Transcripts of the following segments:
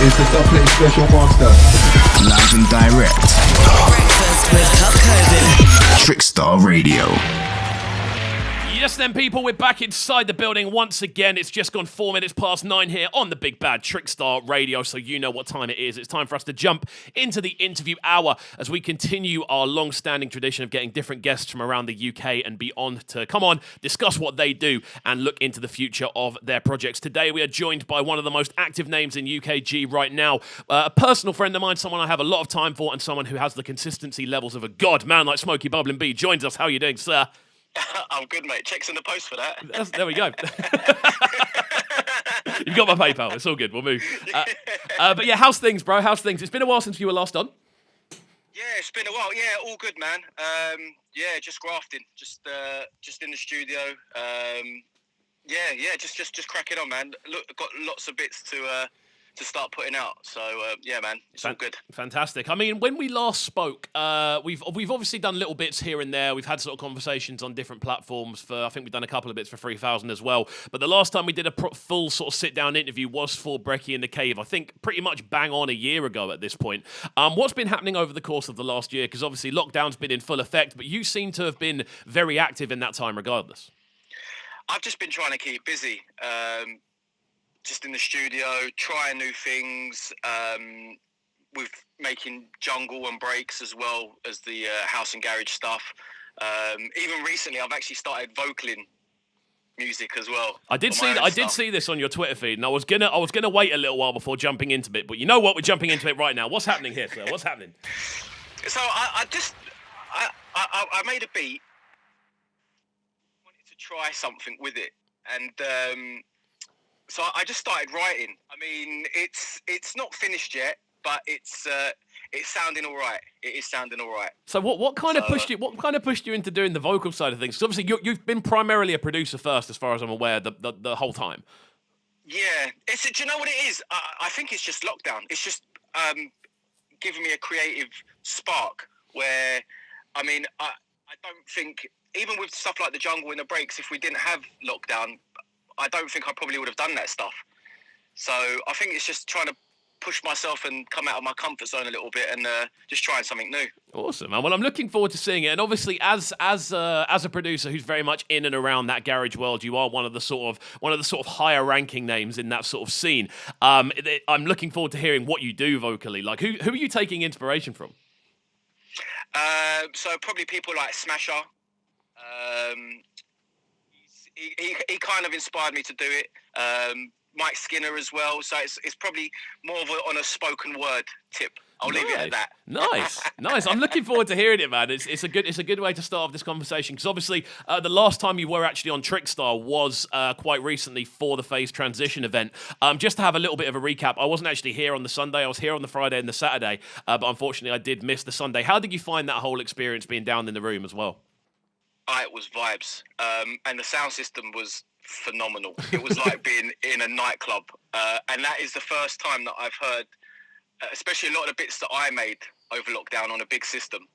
is the Dublin Special Master. Live and direct. Breakfast with CubCamTV. Trickstar Radio. Yes then, people, we're back inside the building once again. It's just gone 4 minutes past 9 here on the big bad Trickstar Radio, so you know what time it is. It's time for us to jump into the interview hour as we continue our long-standing tradition of getting different guests from around the UK and beyond to come on, discuss what they do, and look into the future of their projects. Today, we are joined by one of the most active names in UKG right now, a personal friend of mine, someone I have a lot of time for, and someone who has the consistency levels of a god. Man like Smokey Bubblin B joins us. How are you doing, sir? I'm good, mate. Checks in the post for that. There we go. You've got my PayPal. It's all good. We'll move. But yeah, how's things, bro? How's things? It's been a while since you were last on. Yeah, it's been a while. Yeah, all good, man. Yeah, just grafting. Just in the studio. Yeah, just cracking on, man. Look, got lots of bits to start putting out. So yeah, man, it's all good. Fantastic. I mean, when we last spoke, we've obviously done little bits here and there. We've had sort of conversations on different platforms. I think we've done a couple of bits for 3000 as well. But the last time we did a full sort of sit down interview was for Brekkie in the Cave. I think pretty much bang on a year ago at this point. What's been happening over the course of the last year? Because obviously lockdown's been in full effect, but you seem to have been very active in that time, regardless. I've just been trying to keep busy. Just in the studio, trying new things, with making jungle and breaks as well as the house and garage stuff. Even recently, I've actually started vocaling music as well. I did see this on your Twitter feed, and I was gonna wait a little while before jumping into it. But you know what? We're jumping into it right now. What's happening here, sir? What's happening? So I made a beat. Wanted to try something with it, and. So I just started writing. I mean, it's not finished yet, but it's sounding all right. It is sounding all right. So what kind of pushed you into doing the vocal side of things? Because obviously you've been primarily a producer first, as far as I'm aware, the whole time. Yeah, do you know what it is? I think it's just lockdown. It's just giving me a creative spark. Where, I mean, I don't think, even with stuff like the jungle and the breaks, if we didn't have lockdown, I don't think I probably would have done that stuff. So I think it's just trying to push myself and come out of my comfort zone a little bit and just trying something new. Awesome, man. Well, I'm looking forward to seeing it. And obviously, as a producer who's very much in and around that garage world, you are one of the sort of higher ranking names in that sort of scene. I'm looking forward to hearing what you do vocally. Like, who are you taking inspiration from? So probably people like Smasher. He kind of inspired me to do it. Mike Skinner as well. So it's probably more of on a spoken word tip. I'll leave it at that. Nice. I'm looking forward to hearing it, man. It's a good way to start off this conversation, because obviously the last time you were actually on Trickstar was quite recently for the Phase Transition event. Just to have a little bit of a recap, I wasn't actually here on the Sunday. I was here on the Friday and the Saturday, but unfortunately I did miss the Sunday. How did you find that whole experience being down in the room as well? It was vibes, and the sound system was phenomenal. It was like being in a nightclub, and that is the first time that I've heard, especially a lot of the bits that I made over lockdown on a big system.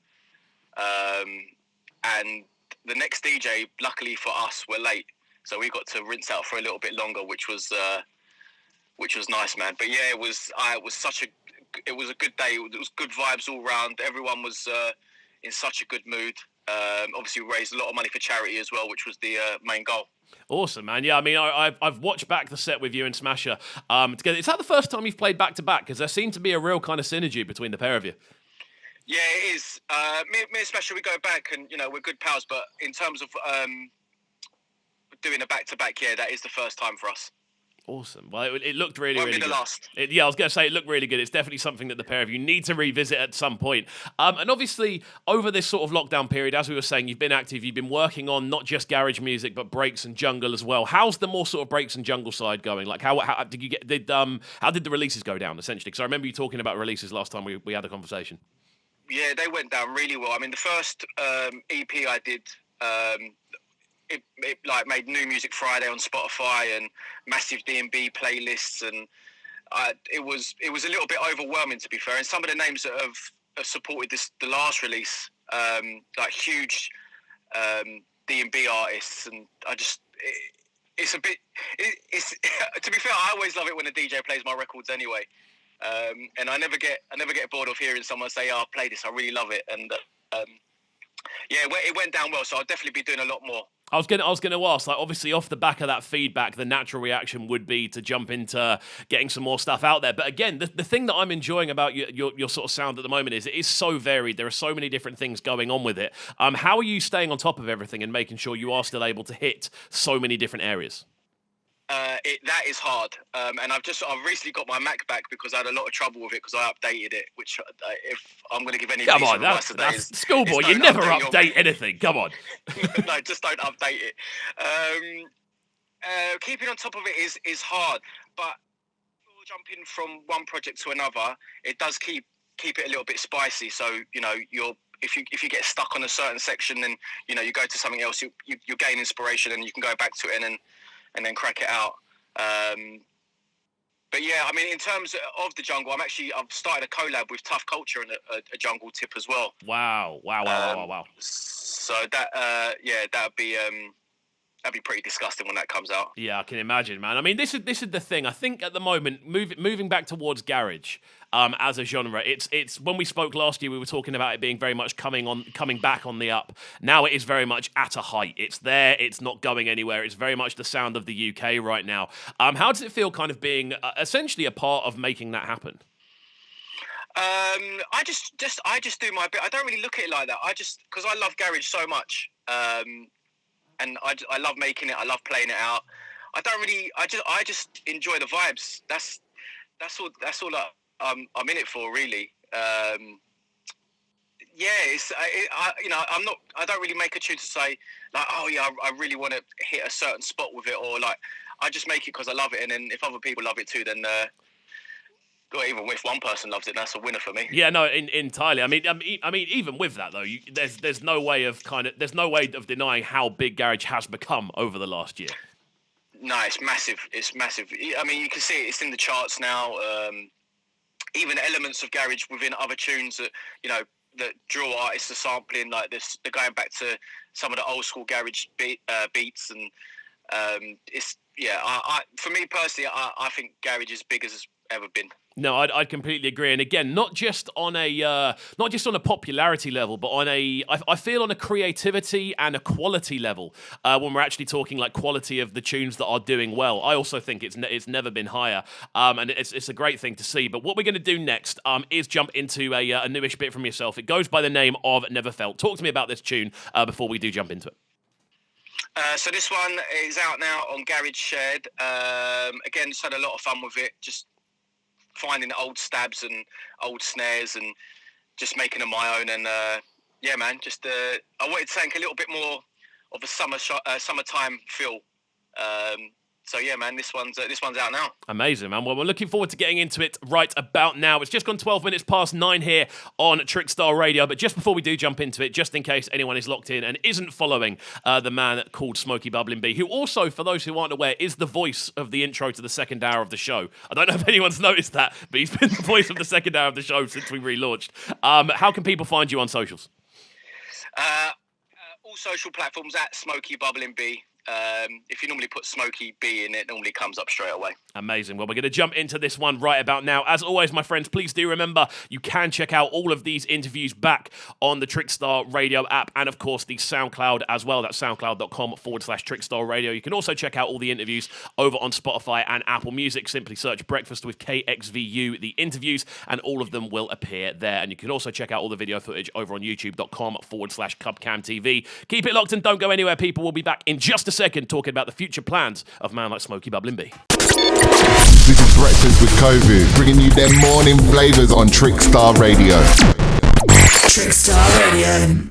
And the next DJ, luckily for us, were late, so we got to rinse out for a little bit longer, which was nice, man. But yeah, it was a good day. It was good vibes all round. Everyone was in such a good mood. Obviously, we raised a lot of money for charity as well, which was the main goal. Awesome, man. Yeah, I mean, I've watched back the set with you and Smasher together. Is that the first time you've played back-to-back? Because there seemed to be a real kind of synergy between the pair of you. Yeah, it is. Me and Smasher, we go back and, we're good pals. But in terms of doing a back-to-back, yeah, that is the first time for us. Awesome. Well, it looked really, Won't really be the good. last. I was going to say it looked really good. It's definitely something that the pair of you need to revisit at some point. And obviously, over this sort of lockdown period, as we were saying, you've been active. You've been working on not just garage music, but breaks and jungle as well. How's the more sort of breaks and jungle side going? Like, how did you get? How did the releases go down essentially? Because I remember you talking about releases last time we had a conversation. Yeah, they went down really well. I mean, the first EP I did. It like made New Music Friday on Spotify and massive D&B playlists, and it was a little bit overwhelming, to be fair. And some of the names that have supported the last release, like huge D&B artists, and it's to be fair, I always love it when a DJ plays my records anyway. And I never get bored of hearing someone say, "Oh, play this. I really love it." And it went down well. So I'll definitely be doing a lot more. I was gonna ask, like, obviously off the back of that feedback, the natural reaction would be to jump into getting some more stuff out there. But again, the thing that I'm enjoying about your sort of sound at the moment is it is so varied. There are so many different things going on with it. How are you staying on top of everything and making sure you are still able to hit so many different areas? That is hard, and I've recently got my Mac back because I had a lot of trouble with it because I updated it. Which, if I'm going to give any come piece on, of advice today, that's schoolboy. You never update anything. Come on. No, just don't update it. Keeping on top of it is hard, but jumping from one project to another, it does keep it a little bit spicy. So if you get stuck on a certain section, then you go to something else. You gain inspiration and you can go back to it and then crack it out. But yeah, I mean, in terms of the jungle, I've started a collab with Tough Culture and a jungle tip as well. Wow. So that'd be pretty disgusting when that comes out. Yeah, I can imagine, man. I mean, this is the thing. I think at the moment, moving back towards garage as a genre, it's when we spoke last year, we were talking about it being very much coming back on the up. Now it is very much at a height. It's there. It's not going anywhere. It's very much the sound of the UK right now. How does it feel, kind of being essentially a part of making that happen? I just do my bit. I don't really look at it like that. Because I love garage so much. And I love making it. I love playing it out. I just enjoy the vibes. That's all I'm in it for, really. I don't really make a tune to say like, oh yeah, I really want to hit a certain spot with it, or like I just make it because I love it. And then if other people love it too, then even if one person loves it, that's a winner for me. Yeah, no, entirely. I mean, even with that though, there's no way of denying how big garage has become over the last year. No, it's massive. It's massive. I mean, you can see it. It's in the charts now. Even elements of garage within other tunes that that draw artists are sampling, like this. They're going back to some of the old school garage beats, and for me personally, I think garage is big as it's ever been. No, I'd completely agree. And again, not just on a popularity level, but I feel on a creativity and a quality level. When we're actually talking like quality of the tunes that are doing well, I also think it's never been higher. And it's a great thing to see. But what we're going to do next is jump into a newish bit from yourself. It goes by the name of Never Felt. Talk to me about this tune before we do jump into it. So this one is out now on Garage Shared. Again, just had a lot of fun with it. Just finding old stabs and old snares and just making them my own. And I wanted to take a little bit more of a summertime feel. So yeah, man, this one's out now. Amazing, man. Well, we're looking forward to getting into it right about now. It's just gone 12 minutes past 9 here on Trickstar Radio. But just before we do jump into it, just in case anyone is locked in and isn't following the man called Smokey Bubblin B, who also, for those who aren't aware, is the voice of the intro to the second hour of the show. I don't know if anyone's noticed that, but he's been the voice of the second hour of the show since we relaunched. How can people find you on socials? All social platforms at Smokey Bubblin B. If you normally put Smokey B in, it normally comes up straight away. Amazing. Well, we're going to jump into this one right about now. As always, my friends, please do remember you can check out all of these interviews back on the Trickstar Radio app and, of course, the SoundCloud as well. That's soundcloud.com/Trickstar Radio. You can also check out all the interviews over on Spotify and Apple Music. Simply search Breakfast with KXVU, the interviews, and all of them will appear there. And you can also check out all the video footage over on youtube.com/CubCamTV. Keep it locked and don't go anywhere, people. We'll be back in just a second talking about the future plans of a man like Smokey Bubblin B. This is Breakfast with KXVU, bringing you their morning flavours on Trickstar Radio. Trickstar Radio.